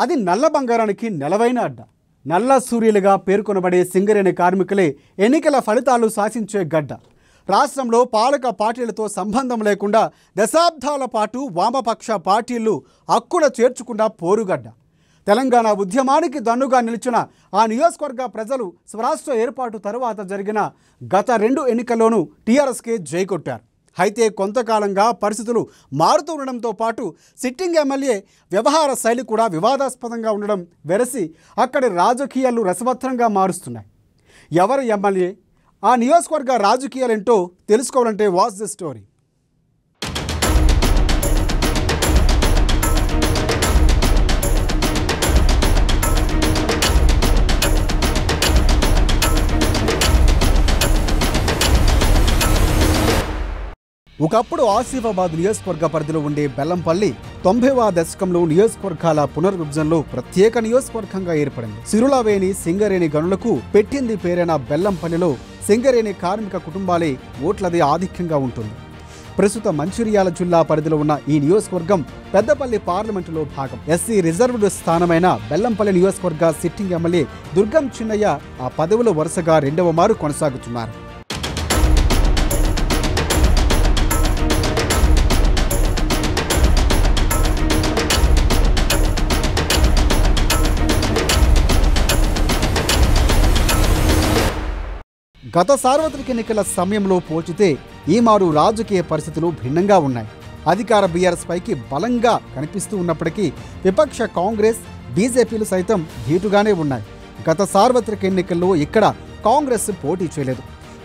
అది నల్ల బంగారానికి నెలవైన అడ్డ. నల్ల సూర్యులుగా పేర్కొనబడే సింగరేణి కార్మికులే ఎన్నికల ఫలితాలు శాసించే గడ్డ. రాష్ట్రంలో పాలక పార్టీలతో సంబంధం లేకుండా దశాబ్దాల పాటు వామపక్ష పార్టీలు హక్కున చేర్చుకున్న పోరుగడ్డ. తెలంగాణ ఉద్యమానికి దన్నుగా నిలిచిన ఆ నియోజకవర్గ ప్రజలు స్వరాష్ట్ర ఏర్పాటు తరువాత జరిగిన గత 2 ఎన్నికల్లోనూ టీఆర్ఎస్కే జై కొట్టారు. అయితే కొంతకాలంగా పరిస్థితులు మారుతూ ఉండడంతో పాటు సిట్టింగ్ ఎమ్మెల్యే వ్యవహార శైలి కూడా వివాదాస్పదంగా ఉండడం వెరసి అక్కడి రాజకీయాలు రసవత్తరంగా మారుస్తున్నాయి. ఎవరు ఎమ్మెల్యే, ఆ నియోజకవర్గ రాజకీయాలేంటో తెలుసుకోవాలంటే వాచ్ ది స్టోరీ. ఒకప్పుడు ఆసిఫాబాద్ నియోజకవర్గ పరిధిలో ఉండే బెల్లంపల్లి 90వ దశకంలో నియోజకవర్గాల పునర్విభజనలో ప్రత్యేక నియోజకవర్గంగా ఏర్పడింది. సిరులవేణి సింగరేణి గనులకు పెట్టింది పేరైన బెల్లంపల్లిలో సింగరేణి కార్మిక కుటుంబాలే ఓట్లది ఆధిక్యంగా ఉంటుంది. ప్రస్తుత మంచిర్యాల జిల్లా పరిధిలో ఉన్న ఈ నియోజకవర్గం పెద్దపల్లి పార్లమెంటులో భాగం. ఎస్సీ రిజర్వ్డ్ స్థానమైన బెల్లంపల్లి నియోజకవర్గ సిట్టింగ్ ఎమ్మెల్యే దుర్గం చిన్నయ్య ఆ పదవిలో వరుసగా 2వ మారు కొనసాగుతున్నారు. గత సార్వత్రిక ఎన్నికల సమయంలో పోల్చితే ఈ మారు రాజకీయ పరిస్థితులు భిన్నంగా ఉన్నాయి. అధికార బీఆర్ఎస్ పైకి బలంగా కనిపిస్తూ ఉన్నప్పటికీ విపక్ష కాంగ్రెస్, బీజేపీలు సైతం ధీటుగానే ఉన్నాయి. గత సార్వత్రిక ఎన్నికల్లో ఇక్కడ కాంగ్రెస్ పోటీ చేయలేదు.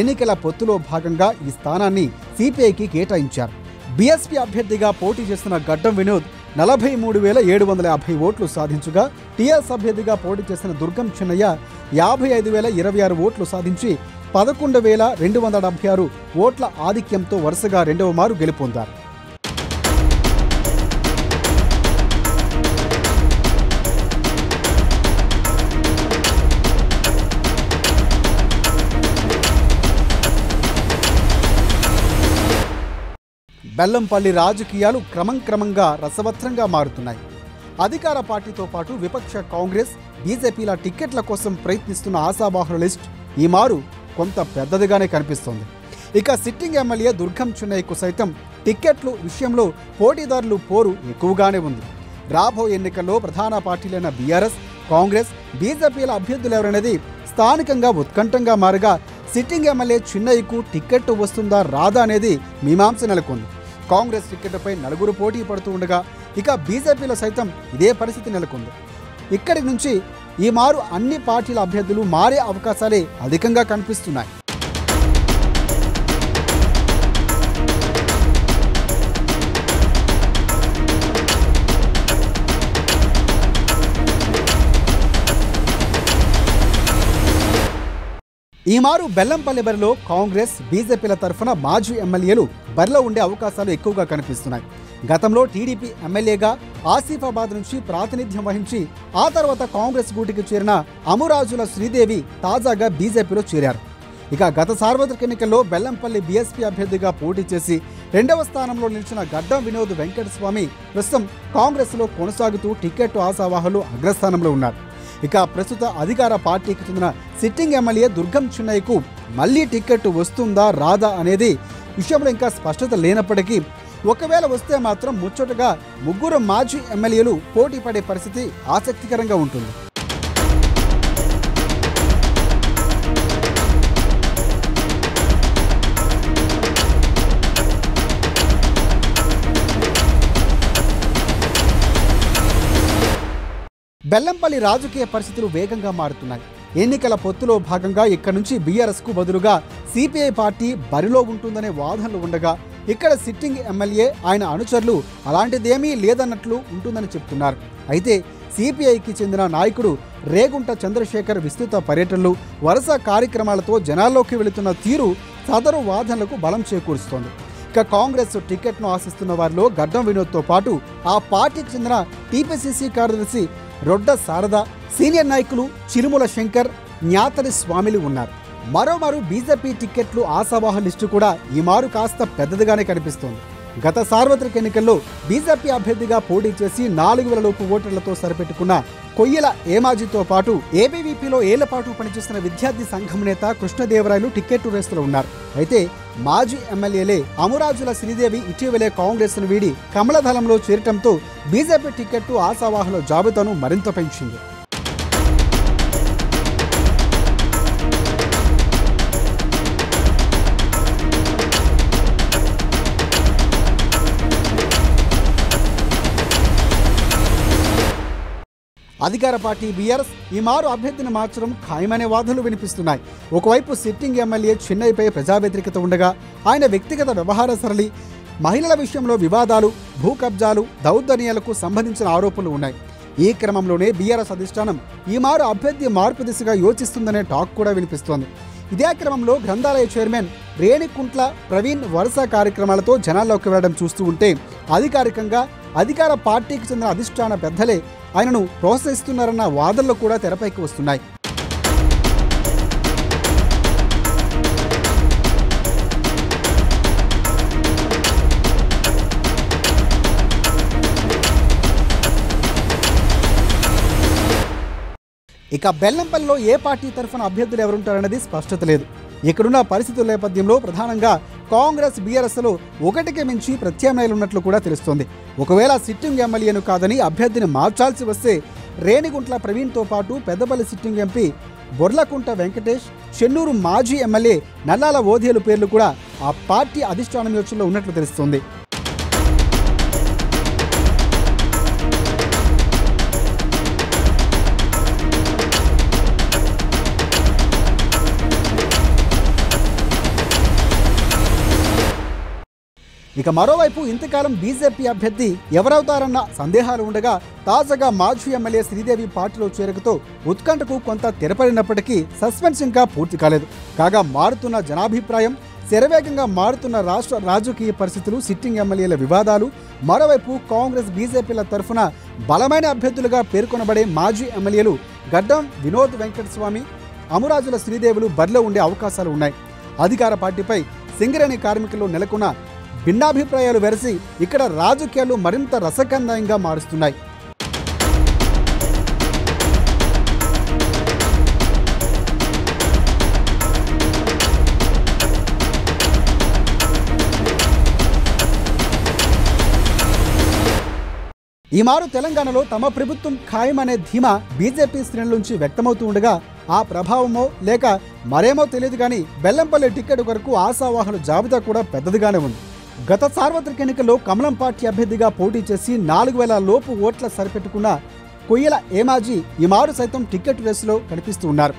ఎన్నికల పొత్తులో భాగంగా ఈ స్థానాన్ని సిపిఐకి కేటాయించారు. బీఎస్పీ అభ్యర్థిగా పోటీ చేస్తున్న గడ్డం వినోద్ 43,750 ఓట్లు సాధించగా, టీఆర్ఎస్ అభ్యర్థిగా పోటీ చేసిన దుర్గం చిన్నయ్య 55,026 ఓట్లు సాధించి 11,276 ఓట్ల ఆధిక్యంతో వరుసగా 2వ మారు గెలుపొందారు. బెల్లంపల్లి రాజకీయాలు క్రమంగా రసవత్రంగా మారుతున్నాయి. అధికార పార్టీతో పాటు విపక్ష కాంగ్రెస్, బీజేపీల టిక్కెట్ల కోసం ప్రయత్నిస్తున్న ఆశావాహుల లిస్ట్ ఈ మారు కొంత పెద్దదిగానే కనిపిస్తోంది. ఇక సిట్టింగ్ ఎమ్మెల్యే దుర్గం చిన్నయ్యకు సైతం టిక్కెట్లు విషయంలో పోటీదారులు పోరు ఎక్కువగానే ఉంది. రాబోయే ఎన్నికల్లో ప్రధాన పార్టీలైన బీఆర్ఎస్, కాంగ్రెస్, బీజేపీల అభ్యర్థులు ఎవరనేది స్థానికంగా ఉత్కంఠంగా మారగా సిట్టింగ్ ఎమ్మెల్యే చిన్నయ్యకు టిక్కెట్ వస్తుందా రాదా అనేది మీమాంస నెలకొంది. కాంగ్రెస్ టిక్కెట్పై 4 పోటీ పడుతూ ఉండగా ఇక బీజేపీలో సైతం ఇదే పరిస్థితి నెలకొంది. ఇక్కడి నుంచి ఈ మారు అన్ని పార్టీల అభ్యర్థులు మారే అవకాశాలే అధికంగా కనిపిస్తున్నాయి. ఈ మారు బెల్లంపల్లి బరిలో కాంగ్రెస్, బీజేపీల తరఫున మాజీ ఎమ్మెల్యేలు బరిలో ఉండే అవకాశాలు ఎక్కువగా కనిపిస్తున్నాయి. గతంలో టీడీపీ ఎమ్మెల్యేగా ఆసిఫాబాద్ నుంచి ప్రాతినిధ్యం వహించి ఆ తర్వాత కాంగ్రెస్ గూటికి చేరిన అమురాజుల శ్రీదేవి తాజాగా బీజేపీలో చేరారు. ఇక గత సార్వత్రిక ఎన్నికల్లో బెల్లంపల్లి బీఎస్పీ అభ్యర్థిగా పోటీ చేసి 2వ స్థానంలో నిలిచిన గడ్డం వినోద్ వెంకటస్వామి ప్రస్తుతం కాంగ్రెస్లో కొనసాగుతూ టిక్కెట్ ఆశావాహులు అగ్రస్థానంలో ఉన్నారు. ఇక ప్రస్తుత అధికార పార్టీకి చెందిన సిట్టింగ్ ఎమ్మెల్యే దుర్గం చిన్నయ్యకు మళ్లీ టిక్కెట్ వస్తుందా రాదా అనేది విషయంలో ఇంకా స్పష్టత లేనప్పటికీ ఒకవేళ వస్తే మాత్రం ముచ్చటగా 3 మాజీ ఎమ్మెల్యేలు పోటీ పడే పరిస్థితి ఆసక్తికరంగా ఉంటుంది. బెల్లంపల్లి రాజకీయ పరిస్థితులు వేగంగా మారుతున్నాయి. ఎన్నికల పొత్తులో భాగంగా ఇక్కడ నుంచి బీఆర్ఎస్కు బదులుగా సిపిఐ పార్టీ బరిలో ఉంటుందనే వాదనలు ఉండగా ఇక్కడ సిట్టింగ్ ఎమ్మెల్యే, ఆయన అనుచరులు అలాంటిదేమీ లేదన్నట్లు ఉంటుందని చెప్తున్నారు. అయితే సిపిఐకి చెందిన నాయకుడు రేగుంట చంద్రశేఖర్ విస్తృత పర్యటనలు, వరుస కార్యక్రమాలతో జనాల్లోకి వెళుతున్న తీరు సదరు వాదనలకు బలం చేకూరుస్తోంది. ఇక కాంగ్రెస్ టికెట్ను ఆశిస్తున్న వారిలో గడ్డం వినోద్తో పాటు ఆ పార్టీకి చెందిన టీపీసీసీ కార్యదర్శి రొడ్డ శారద, సీనియర్ నాయకులు చిరుముల శంకర్, జ్ఞాతరి స్వామిలు ఉన్నారు. మరోమారు బీజేపీ టిక్కెట్లు ఆశావాహ లిస్టు కూడా ఈ మారు కాస్త పెద్దదిగానే కనిపిస్తోంది. గత సార్వత్రిక ఎన్నికల్లో బీజేపీ అభ్యర్థిగా పోటీ చేసి 4,000 లోపు ఓటర్లతో సరిపెట్టుకున్న కొయ్యల ఏమాజీతో పాటు ఏబీవీపీలో ఏళ్లపాటు పనిచేస్తున్న విద్యార్థి సంఘం నేత కృష్ణదేవరాయలు టికెట్ రేసులో ఉన్నారు. అయితే మాజీ ఎమ్మెల్యేలే అమురాజుల శ్రీదేవి ఇటీవలే కాంగ్రెస్ను వీడి కమలదళంలో చేరటంతో బీజేపీ టికెట్టు ఆశావాహుల జాబితాను మరింత పెంచింది. అధికార పార్టీ బీఆర్ఎస్ ఈ మారు అభ్యర్థిని మార్చడం ఖాయమనే వాదనలు వినిపిస్తున్నాయి. ఒకవైపు సిట్టింగ్ ఎమ్మెల్యే చెన్నైపై ప్రజా వ్యతిరేకత ఉండగా ఆయన వ్యక్తిగత వ్యవహార సరళి, మహిళల విషయంలో వివాదాలు, భూ కబ్జాలు, దౌర్జన్యాలకు సంబంధించిన ఆరోపణలు ఉన్నాయి. ఈ క్రమంలోనే బీఆర్ఎస్ అధిష్టానం ఈ మారు అభ్యర్థి మార్పు దిశగా యోచిస్తుందనే టాక్ కూడా వినిపిస్తోంది. ఇదే క్రమంలో గ్రంథాలయ చైర్మన్ రేణికుంట్ల ప్రవీణ్ వరుస కార్యక్రమాలతో జనాల్లోకి వెళ్లడం చూస్తూ ఉంటే అధికారికంగా అధికార పార్టీకి చెందిన అధిష్టాన పెద్దలే ఆయనను ప్రోత్సహిస్తున్నారన్న వాదనలు కూడా తెరపైకి వస్తున్నాయి. ఇక బెల్లంపల్లిలో ఏ పార్టీ తరఫున అభ్యర్థులు ఎవరుంటారన్నది స్పష్టత లేదు. ఇక్కడున్న పరిస్థితుల నేపథ్యంలో ప్రధానంగా కాంగ్రెస్ బీఆర్ఎస్లో ఒకటికి మించి ప్రత్యామ్నాయాలు ఉన్నట్లు కూడా తెలుస్తోంది. ఒకవేళ సిట్టింగ్ ఎమ్మెల్యేను కాదని అభ్యర్థిని మార్చాల్సి వస్తే రేణిగుంట్ల ప్రవీణ్తో పాటు పెద్దపల్లి సిట్టింగ్ ఎంపీ బొర్లకుంట వెంకటేష్, చెన్నూరు మాజీ ఎమ్మెల్యే నల్లాల ఓధేలు పేర్లు కూడా ఆ పార్టీ అధిష్టానం యోచనలో ఉన్నట్లు తెలుస్తోంది. ఇక మరోవైపు ఇంతకాలం బీజేపీ అభ్యర్థి ఎవరవుతారన్న సందేహాలు ఉండగా తాజాగా మాజీ ఎమ్మెల్యే శ్రీదేవి పార్టీలో చేరకతో ఉత్కంఠకు కొంత తెరపడినప్పటికీ సస్పెన్స్ ఇంకా పూర్తి కాలేదు. కాగా మారుతున్న జనాభిప్రాయం, శరవేగంగా మారుతున్న రాష్ట్ర రాజకీయ పరిస్థితులు, సిట్టింగ్ ఎమ్మెల్యేల వివాదాలు, మరోవైపు కాంగ్రెస్ బీజేపీల తరఫున బలమైన అభ్యర్థులుగా పేర్కొనబడే మాజీ ఎమ్మెల్యేలు గడ్డం వినోద్ వెంకటస్వామి, అమురాజుల శ్రీదేవులు బరిలో ఉండే అవకాశాలు ఉన్నాయి. అధికార పార్టీపై సింగరేణి కార్మికుల్లో నెలకొన్న భిన్నాభిప్రాయాలు వెరసి ఇక్కడ రాజకీయాలు మరింత రసకందంగా మారుస్తున్నాయి. ఈ మారు తెలంగాణలో తమ ప్రభుత్వం ఖాయమనే ధీమా బీజేపీ శ్రేణుల నుంచి వ్యక్తమవుతూ ఉండగా ఆ ప్రభావమో లేక మరేమో తెలియదు కానీ బెల్లంపల్లి టికెట్ కొరకు ఆశావాహుల జాబితా కూడా పెద్దదిగానే ఉంది. గత సార్వత్రిక ఎన్నికల్లో కమలం పార్టీ అభ్యర్థిగా పోటీ చేసి 4,000 లోపు ఓట్ల సరిపెట్టుకున్న కొయ్యల ఏమాజీ ఈ మారు సైతం టికెట్ రేసులో కనిపిస్తూ ఉన్నారు.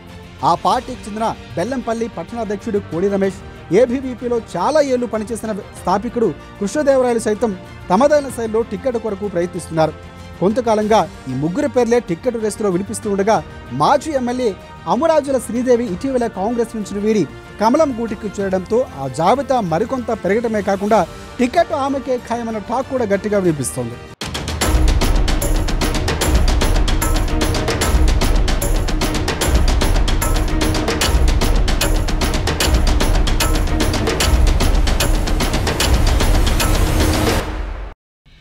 ఆ పార్టీకి చెందిన బెల్లంపల్లి పట్టణాధ్యక్షుడు కోడి రమేష్, ఏబీవీపీలో చాలా ఏళ్లు పనిచేసిన స్థాపికుడు కృష్ణదేవరాయలు సైతం తమదైన శైలిలో టికెట్ కొరకు ప్రయత్నిస్తున్నారు. కొంతకాలంగా ఈ ముగ్గురు పేర్లే టికెట్ రేసులో వినిపిస్తూ ఉండగా మాజీ ఎమ్మెల్యే అమురాజుల శ్రీదేవి ఇటీవల కాంగ్రెస్ నుంచి వీడి కమలం గూటికి చేరడంతో ఆ జాబితా మరికొంత పెరగడమే కాకుండా టికెట్ ఆమెకే ఖాయమన్న టాక్ కూడా గట్టిగా వినిపిస్తోంది.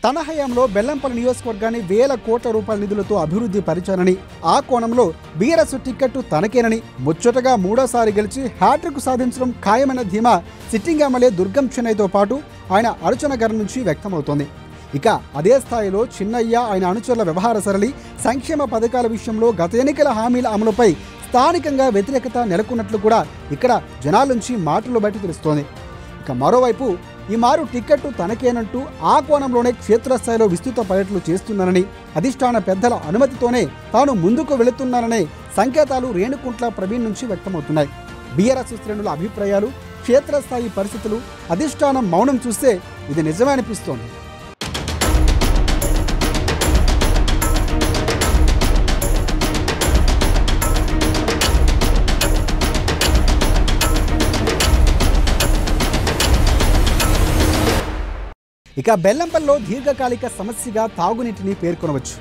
తన హయాంలో బెల్లంపల్లి నియోజకవర్గాన్ని వేల కోట్ల రూపాయల నిధులతో అభివృద్ధి పరిచారని, ఆ కోణంలో బీఆర్ఎస్ టికెట్టు తనకేనని ముచ్చటగా మూడోసారి గెలిచి హ్యాట్రిక్ సాధించడం ఖాయమైన ధీమా సిట్టింగ్ ఎమ్మెల్యే దుర్గం చెన్నైతో పాటు ఆయన అనుచరుల గారి నుంచి వ్యక్తమవుతోంది. ఇక అదే స్థాయిలో చిన్నయ్య, ఆయన అనుచరుల వ్యవహార సరళి, సంక్షేమ పథకాల విషయంలో గత ఎన్నికల హామీల అమలుపై స్థానికంగా వ్యతిరేకత నెలకొన్నట్లు కూడా ఇక్కడ జనాల నుంచి మాటలు బయట తెలుస్తోంది. ఇక మరోవైపు ఈ మారు టికెట్టు తనకేనంటూ ఆ కోణంలోనే క్షేత్రస్థాయిలో విస్తృత పర్యటనలు చేస్తున్నానని, అధిష్టాన పెద్దల అనుమతితోనే తాను ముందుకు వెళుతున్నాననే సంకేతాలు రేణుకుంట్ల ప్రవీణ్ నుంచి వ్యక్తమవుతున్నాయి. బీఆర్ఎస్ శ్రేణుల అభిప్రాయాలు, క్షేత్రస్థాయి పరిస్థితులు, అధిష్టానం మౌనం చూస్తే ఇది నిజమే అనిపిస్తోంది. ఇక బెల్లంపల్లిలో దీర్ఘకాలిక సమస్యగా తాగునీటిని పేర్కొనవచ్చు.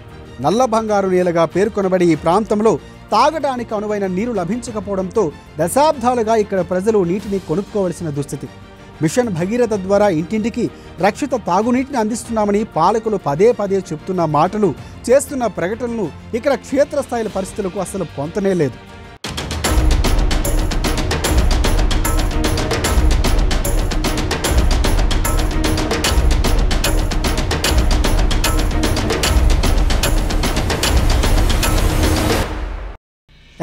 నల్ల బంగారు నేలగా పేర్కొనబడి ఈ ప్రాంతంలో తాగడానికి అనువైన నీరు లభించకపోవడంతో దశాబ్దాలుగా ఇక్కడ ప్రజలు నీటిని కొనుక్కోవలసిన దుస్థితి. మిషన్ భగీరథ ద్వారా ఇంటింటికి రక్షిత తాగునీటిని అందిస్తున్నామని పాలకులు పదే పదే చెప్తున్న మాటలు, చేస్తున్న ప్రకటనలు ఇక్కడ క్షేత్రస్థాయి పరిస్థితులకు అసలు పొంతనే లేదు.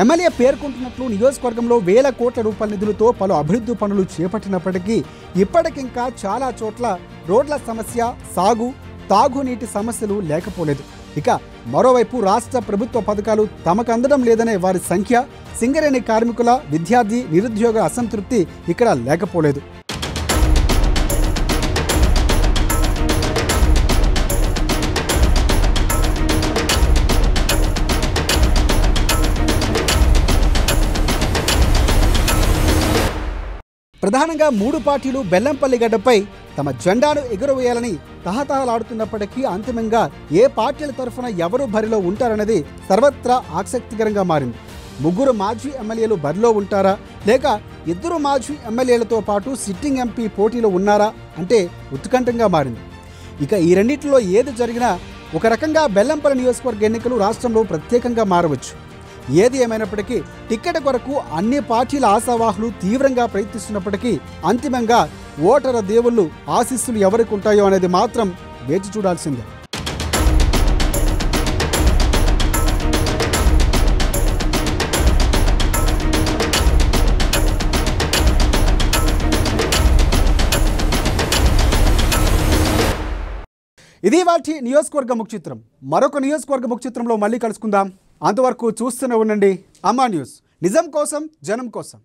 ఎమ్మెల్యే పేర్కొంటున్నట్లు నియోజకవర్గంలో వేల కోట్ల రూపాయల నిధులతో పలు అభివృద్ధి పనులు చేపట్టినప్పటికీ ఇప్పటికింకా చాలా చోట్ల రోడ్ల సమస్య, సాగు, తాగునీటి సమస్యలు లేకపోలేదు. ఇక మరోవైపు రాష్ట్ర ప్రభుత్వ పథకాలు తమకు అందడం లేదనే వారి సంఖ్య, సింగరేణి కార్మికుల, విద్యార్థి, నిరుద్యోగ అసంతృప్తి ఇక్కడ లేకపోలేదు. ప్రధానంగా 3 పార్టీలు బెల్లంపల్లి గడ్డపై తమ జెండాను ఎగురవేయాలని తహతహలాడుతున్నప్పటికీ అంతిమంగా ఏ పార్టీల తరఫున ఎవరు బరిలో ఉంటారనేది సర్వత్రా ఆసక్తికరంగా మారింది. 3 మాజీ ఎమ్మెల్యేలు బరిలో ఉంటారా, లేక 2 మాజీ ఎమ్మెల్యేలతో పాటు సిట్టింగ్ ఎంపీ పోటీలో ఉన్నారా అంటే ఉత్కంఠంగా మారింది. ఇక ఈ రెండింటిలో ఏది జరిగినా ఒక రకంగా బెల్లంపల్లి నియోజకవర్గ ఎన్నికలు రాష్ట్రంలో ప్రత్యేకంగా మారవచ్చు. ఏది ఏమైనప్పటికీ టిక్కెట్ కొరకు అన్ని పార్టీల ఆశావాహులు తీవ్రంగా ప్రయత్నిస్తున్నప్పటికీ అంతిమంగా ఓటరు దేవుళ్ళు ఆశీస్సులు ఎవరికి ఉంటాయో అనేది మాత్రం వేచి చూడాల్సిందే. ఇది వాటి నియోజకవర్గ ముఖ చిత్రం. మరొక నియోజకవర్గ ముఖ చిత్రంలో మళ్ళీ కలుసుకుందాం. అంతవరకు చూస్తూనే ఉండండి అమ్మా న్యూస్. నిజం కోసం, జనం కోసం.